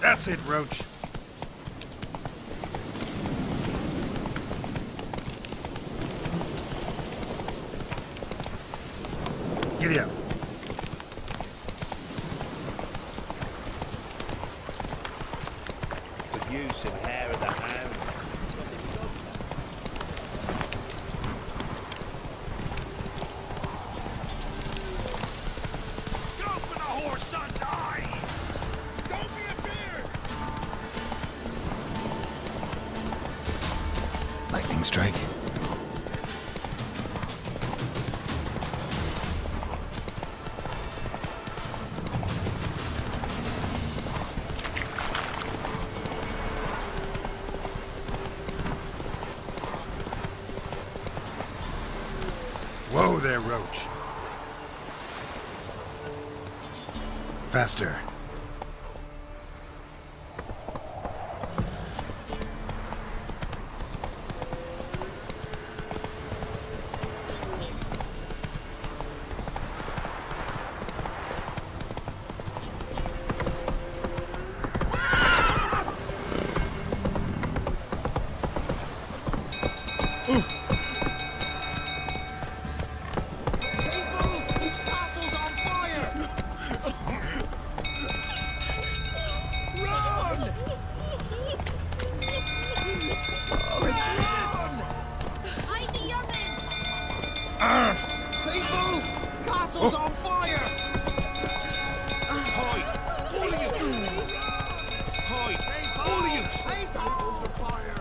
That's it, Roach. Giddy up. Good use and hair of the hound. Go for the horse, son's eyes! Don't be a beard! Lightning strike. Whoa there, Roach. Faster. People! Castle's on fire! Hide! All of you! Hide! All of you! Castle's on fire!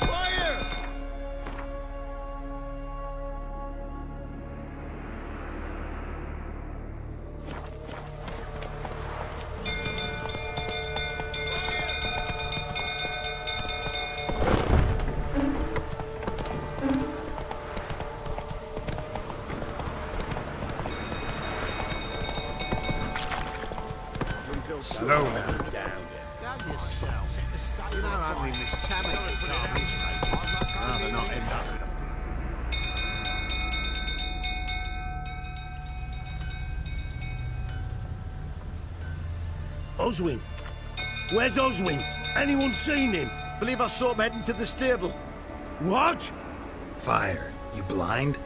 Fire! Slow now. Damn yourself. You know how we miss Tammy can't miss rather not end up with them. Oswin! Where's Oswin? Anyone seen him? Believe I saw him heading to the stable. What? Fire. You blind?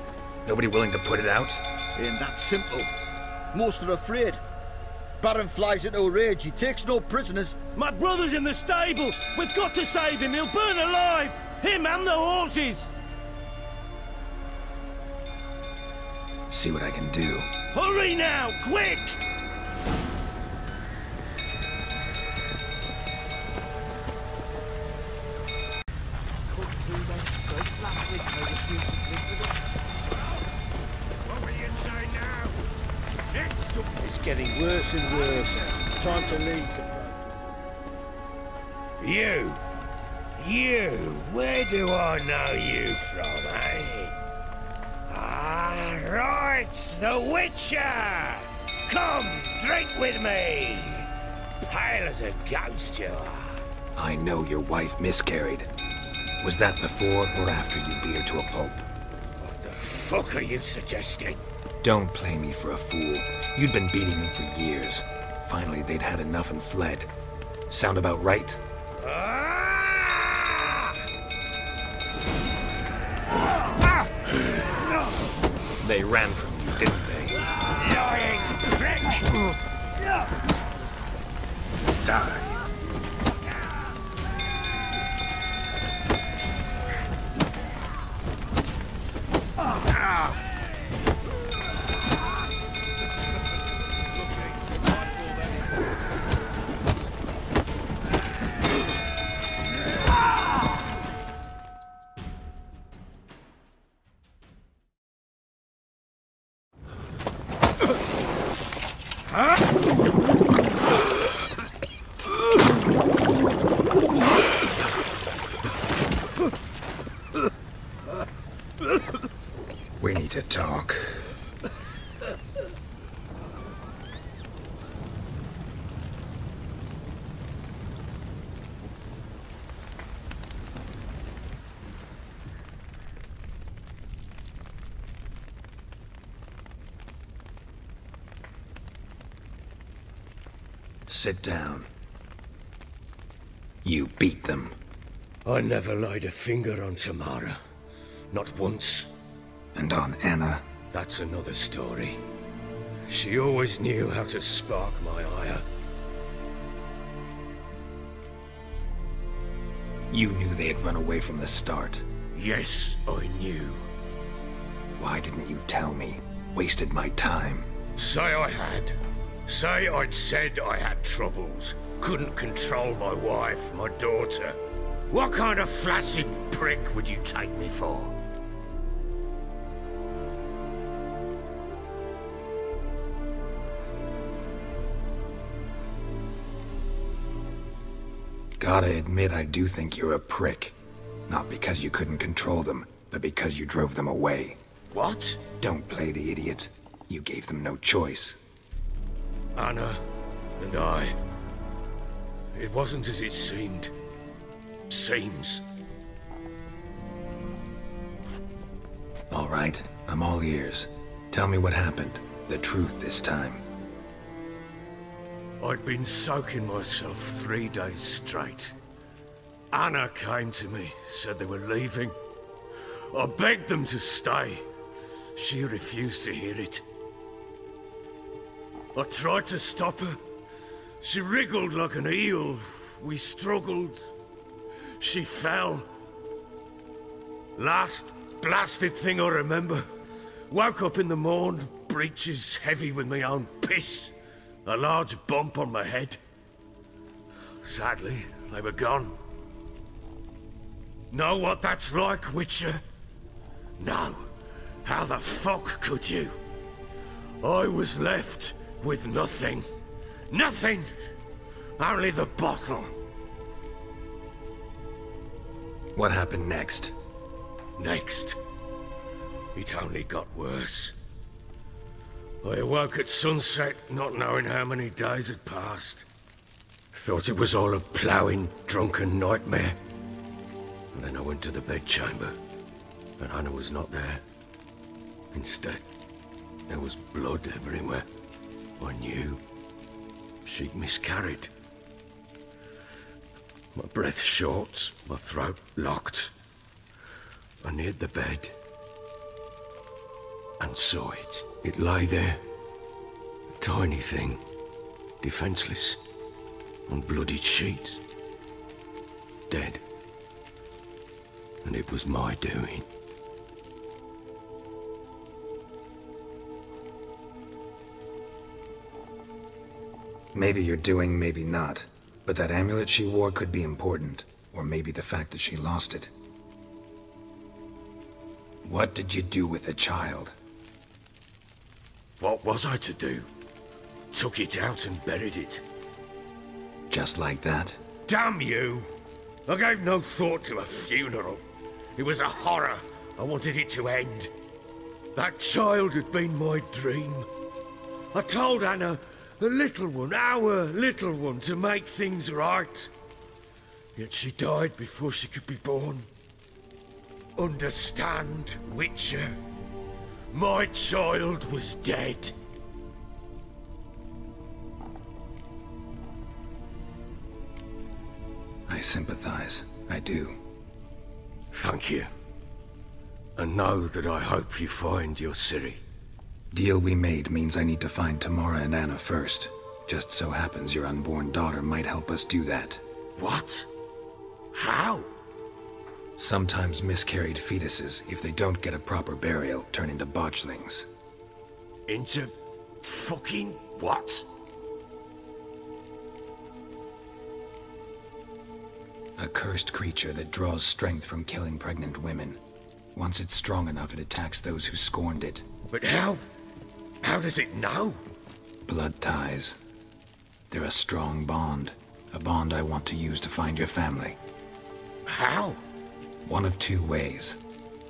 Nobody willing to put it out? Ain't that simple. Most are afraid. Baron flies into a rage. He takes no prisoners. My brother's in the stable! We've got to save him! He'll burn alive! Him and the horses! See what I can do. Hurry now! Quick! What will you say now? It's getting worse and worse. Time to leave. You, where do I know you from, eh? Ah, right, the Witcher! Come, drink with me! Pale as a ghost you are. I know your wife miscarried. Was that before or after you beat her to a pulp? What the fuck are you suggesting? Don't play me for a fool. You'd been beating them for years. Finally, they'd had enough and fled. Sound about right? They ran from you, didn't they? Lying prick! Die. Huh? Sit down. You beat them. I never laid a finger on Tamara. Not once. And on Anna? That's another story. She always knew how to spark my ire. You knew they had run away from the start. Yes, I knew. Why didn't you tell me? Wasted my time. Say I had. Say I'd said I had troubles. Couldn't control my wife, my daughter. What kind of flaccid prick would you take me for? Gotta admit, I do think you're a prick. Not because you couldn't control them, but because you drove them away. What? Don't play the idiot. You gave them no choice. Anna and I. It wasn't as it seemed. Seems. All right, I'm all ears. Tell me what happened. The truth this time. I'd been soaking myself 3 days straight. Anna came to me, said they were leaving. I begged them to stay. She refused to hear it. I tried to stop her. She wriggled like an eel. We struggled. She fell. Last blasted thing I remember. Woke up in the morn, breeches heavy with my own piss. A large bump on my head. Sadly, they were gone. Know what that's like, Witcher? No. How the fuck could you? I was left with nothing. Nothing! Only the bottle. What happened next? Next, it only got worse. I awoke at sunset, not knowing how many days had passed. Thought it was all a ploughing, drunken nightmare. And then I went to the bedchamber, and Anna was not there. Instead, there was blood everywhere. I knew. She'd miscarried. My breath short, my throat locked. I neared the bed and saw it. It lay there, a tiny thing, defenseless, on bloodied sheets, dead. And it was my doing. Maybe you're doing, maybe not. But that amulet she wore could be important. Or maybe the fact that she lost it. What did you do with the child? What was I to do? Took it out and buried it. Just like that? Damn you! I gave no thought to a funeral. It was a horror. I wanted it to end. That child had been my dream. I told Anna, the little one, our little one, to make things right. Yet she died before she could be born. Understand, Witcher? My child was dead. I sympathize. I do. Thank you. And know that I hope you find your Ciri. Deal we made means I need to find Tamara and Anna first. Just so happens your unborn daughter might help us do that. What? How? Sometimes miscarried fetuses, if they don't get a proper burial, turn into botchlings. Into fucking what? A cursed creature that draws strength from killing pregnant women. Once it's strong enough, it attacks those who scorned it. But how? How does it know? Blood ties. They're a strong bond. A bond I want to use to find your family. How? One of two ways.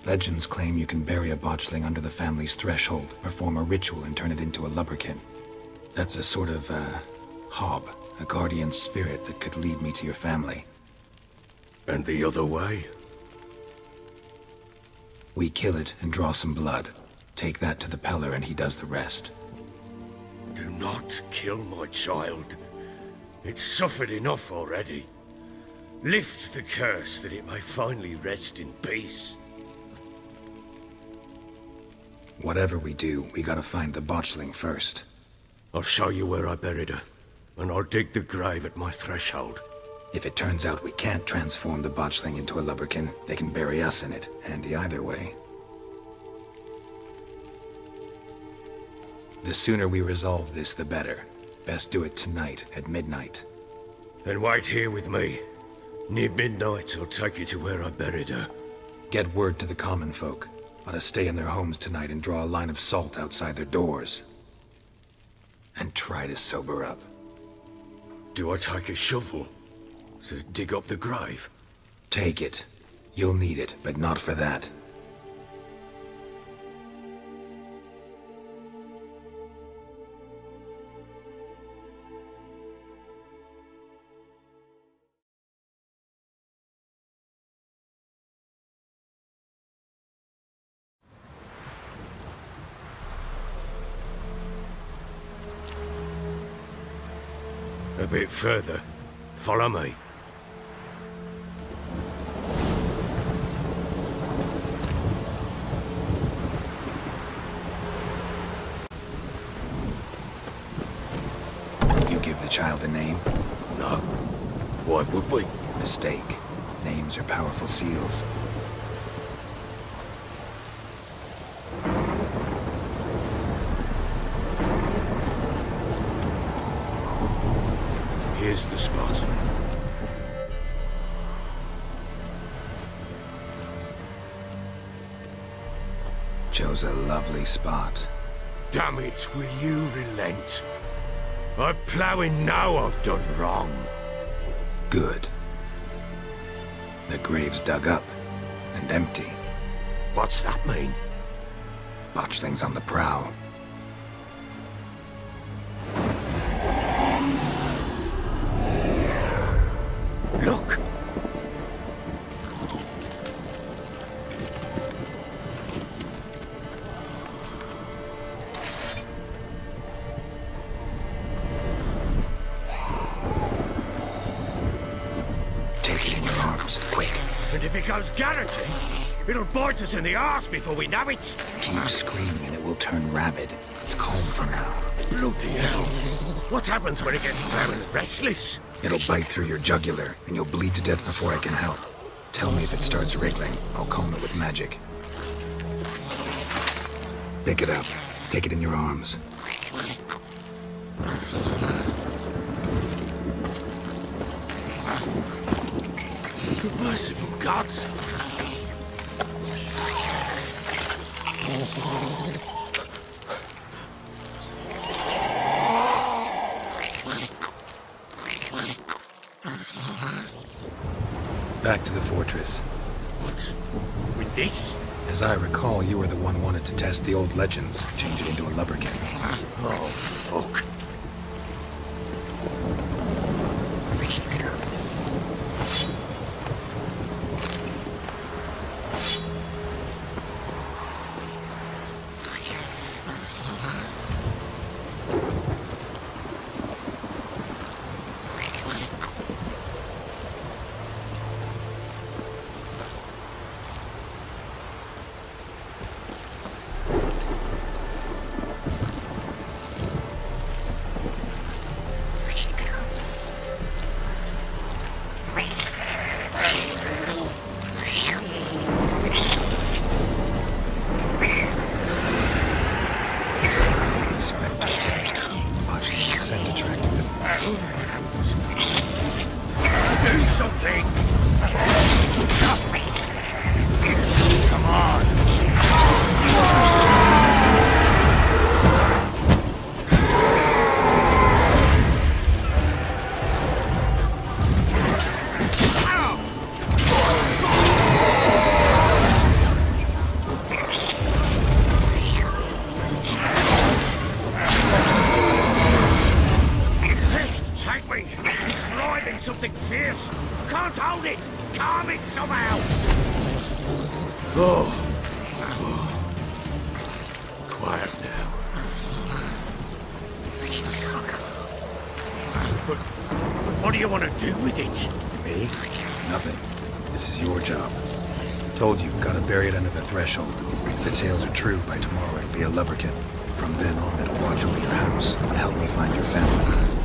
Legends claim you can bury a botchling under the family's threshold, perform a ritual and turn it into a lubberkin. That's a sort of, hob, a guardian spirit that could lead me to your family. And the other way? We kill it and draw some blood. Take that to the Peller and he does the rest. Do not kill my child. It's suffered enough already. Lift the curse that it may finally rest in peace. Whatever we do, we gotta find the botchling first. I'll show you where I buried her, and I'll dig the grave at my threshold. If it turns out we can't transform the botchling into a lubberkin, they can bury us in it. Handy either way. The sooner we resolve this, the better. Best do it tonight, at midnight. Then wait here with me. Near midnight, I'll take you to where I buried her. Get word to the common folk. Ought to stay in their homes tonight and draw a line of salt outside their doors. And try to sober up. Do I take a shovel to dig up the grave? Take it. You'll need it, but not for that. A bit further. Follow me. You give the child a name? No. Why would we? Mistake. Names are powerful seals. Here's the spot. Chose a lovely spot. Damn it, will you relent? I'm ploughing now I've done wrong. Good. The grave's dug up and empty. What's that mean? Botchling's on the prowl. Look! Take it in your arms, quick. And if it goes guaranteed, it'll bite us in the arse before we know it. Keep screaming and it will turn rabid. It's calm for now. Bloody hell. What happens when it gets plowing restless? It'll bite through your jugular, and you'll bleed to death before I can help. Tell me if it starts wriggling. I'll calm it with magic. Pick it up. Take it in your arms. Merciful gods! Back to the fortress. What? With this? As I recall, you were the one wanted to test the old legends, change it into a lubberkin. Oh, fuck. Do something! Come on! Take me! He's thriving something fierce! Can't hold it! Calm it somehow! Oh. Quiet now. What do you want to do with it? Me? Nothing. This is your job. Told you, gotta bury it under the threshold. If the tales are true, by tomorrow it'll be a lubberkin. From then on, it'll watch over your house and help me find your family.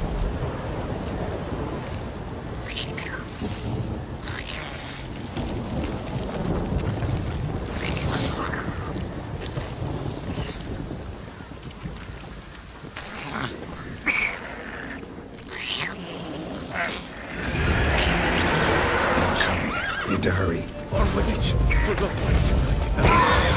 To hurry. On with it. We're not waiting for developments.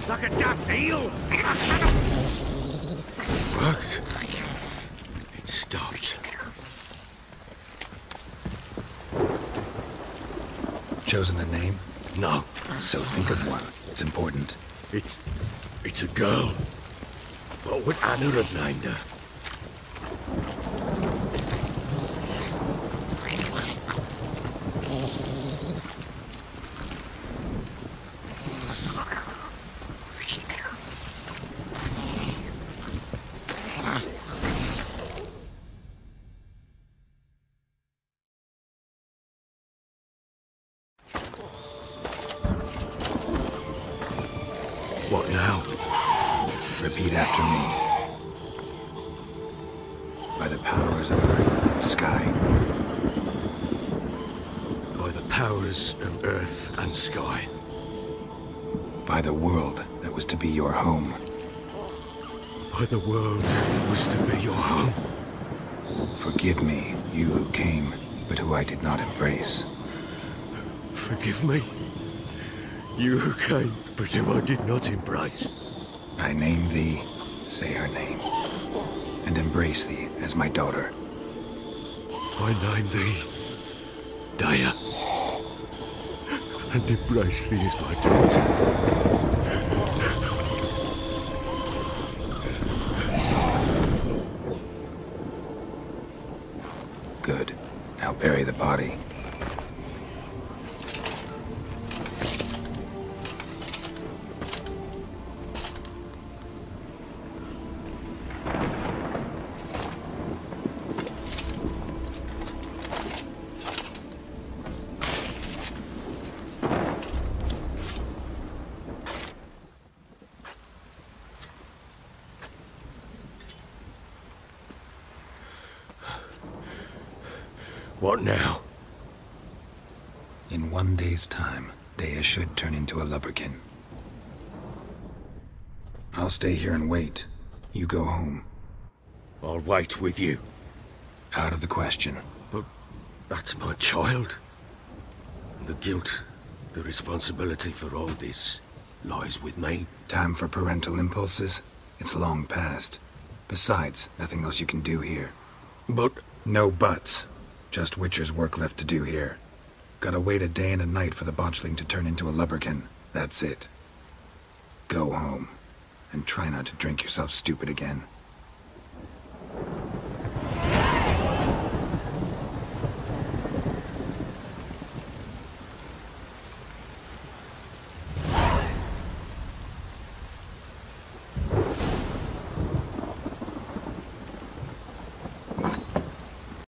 Like a daft eel. Worked. It stopped. Chosen a name? No. So think of one. It's important. It's a girl. What would Anna have named her? What now? Repeat after me. By the powers of earth and sky. By the powers of earth and sky. By the world that was to be your home. By the world that was to be your home. Forgive me, you who came, but who I did not embrace. Forgive me. You who came, but who I did not embrace. I name thee, say her name, and embrace thee as my daughter. I name thee, Daya, and embrace thee as my daughter. Good. Now bury the body. What now? In 1 day's time, Daya should turn into a lubberkin. I'll stay here and wait. You go home. I'll wait with you. Out of the question. But that's my child. The guilt, the responsibility for all this lies with me. Time for parental impulses? It's long past. Besides, nothing else you can do here. But... No buts. Just Witcher's work left to do here. Gotta wait a day and a night for the botchling to turn into a lubberkin. That's it. Go home. And try not to drink yourself stupid again.